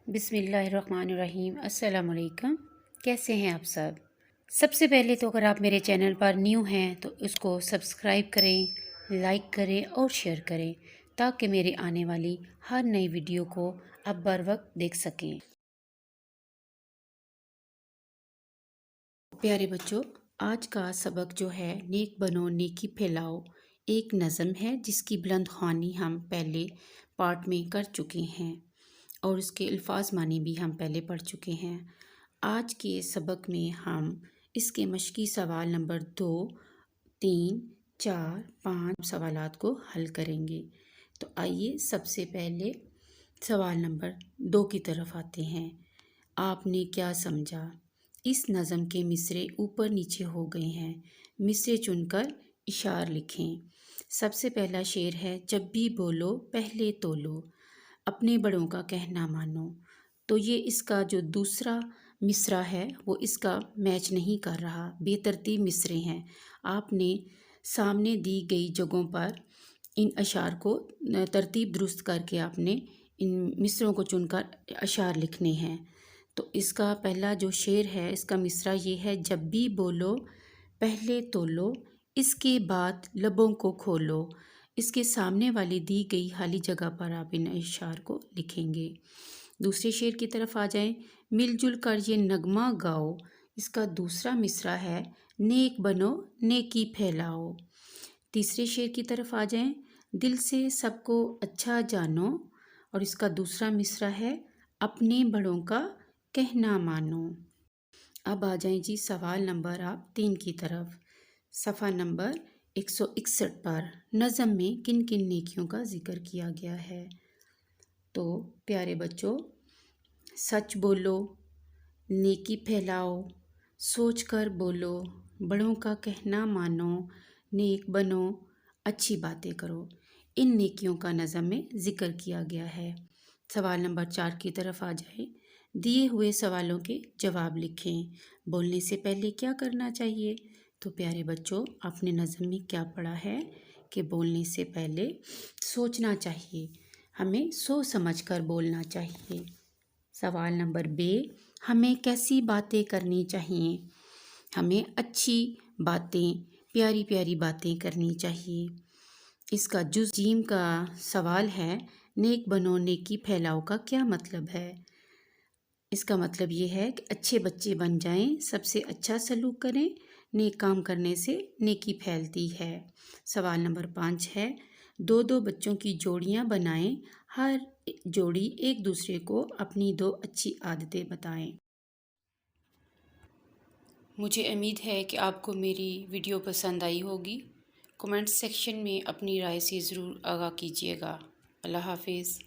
بسم اللہ الرحمن الرحیم۔ السلام علیکم، کیسے ہیں آپ سب سے پہلے تو اگر آپ میرے چینل پر نیو ہیں تو اس کو سبسکرائب کریں، لائک کریں اور شیئر کریں تاکہ میرے آنے والی ہر نئی ویڈیو کو آپ بر وقت دیکھ سکیں۔ پیارے بچوں، آج کا سبق جو ہے نیک بنو نیکی پھیلاؤ ایک نظم ہے جس کی بلند خوانی ہم پہلے پارٹ میں کر چکے ہیں اور اس کے الفاظ معنی بھی ہم پہلے پڑھ چکے ہیں۔ آج کے سبق میں ہم اس کے مشقی سوال نمبر 2، 3، 4، 5 سوالات کو حل کریں گے۔ تو آئیے سب سے پہلے سوال نمبر 2 کی طرف آتے ہیں۔ آپ نے کیا سمجھا؟ اس نظم کے مصرے اوپر نیچے ہو گئے ہیں، مصرے چن کر اشعار لکھیں۔ سب سے پہلا شعر ہے، جب بھی بولو پہلے تولو، اپنے بڑوں کا کہنا مانو۔ تو یہ اس کا جو دوسرا مصرع ہے وہ اس کا میچ نہیں کر رہا، بے ترتیب مصرے ہیں۔ آپ نے سامنے دی گئی جگہوں پر ان اشعار کو ترتیب درست کر کے آپ نے ان مصروں کو چن کر اشعار لکھنے ہیں۔ تو اس کا پہلا جو شعر ہے اس کا مصرع یہ ہے، جب بھی بولو پہلے تولو، اس کے بعد لبوں کو کھولو۔ اس کے سامنے والی دی گئی خالی جگہ پر آپ ان اشعار کو لکھیں گے۔ دوسرے شعر کی طرف آ جائیں، مل جل کر یہ نغمہ گاؤ۔ اس کا دوسرا مصرع ہے، نیک بنو نیکی پھیلاؤ۔ تیسرے شعر کی طرف آ جائیں، دل سے سب کو اچھا جانو، اور اس کا دوسرا مصرع ہے، اپنے بڑوں کا کہنا مانو۔ اب آ جائیں جی سوال نمبر 3 کی طرف۔ صفحہ نمبر 161 پر نظم میں کن کن نیکیوں کا ذکر کیا گیا ہے؟ تو پیارے بچوں، سچ بولو، نیکی پھیلاؤ، سوچ کر بولو، بڑوں کا کہنا مانو، نیک بنو، اچھی باتیں کرو، ان نیکیوں کا نظم میں ذکر کیا گیا ہے۔ سوال نمبر 4 کی طرف آ جائیں، دیے ہوئے سوالوں کے جواب لکھیں۔ بولنے سے پہلے کیا کرنا چاہیے؟ تو پیارے بچوں، آپ نے نظم میں کیا پڑھا ہے کہ بولنے سے پہلے سوچنا چاہیے، ہمیں سوچ سمجھ کر بولنا چاہیے۔ سوال نمبر بی، ہمیں کیسی باتیں کرنی چاہیے؟ ہمیں اچھی باتیں، پیاری پیاری باتیں کرنی چاہیے۔ اس کا جز جیم کا سوال ہے، نیک بنو نیکی پھیلاؤ کا کیا مطلب ہے؟ اس کا مطلب یہ ہے کہ اچھے بچے بن جائیں، سب سے اچھا سلوک کریں، نیک کام کرنے سے نیکی پھیلتی ہے۔ سوال نمبر 5 ہے، 2 بچوں کی جوڑیاں بنائیں، ہر جوڑی ایک دوسرے کو اپنی 2 اچھی عادتیں بتائیں۔ مجھے امید ہے کہ آپ کو میری ویڈیو پسند آئی ہوگی۔ کمنٹ سیکشن میں اپنی رائے سے ضرور آگاہ کیجیے گا۔ اللہ حافظ۔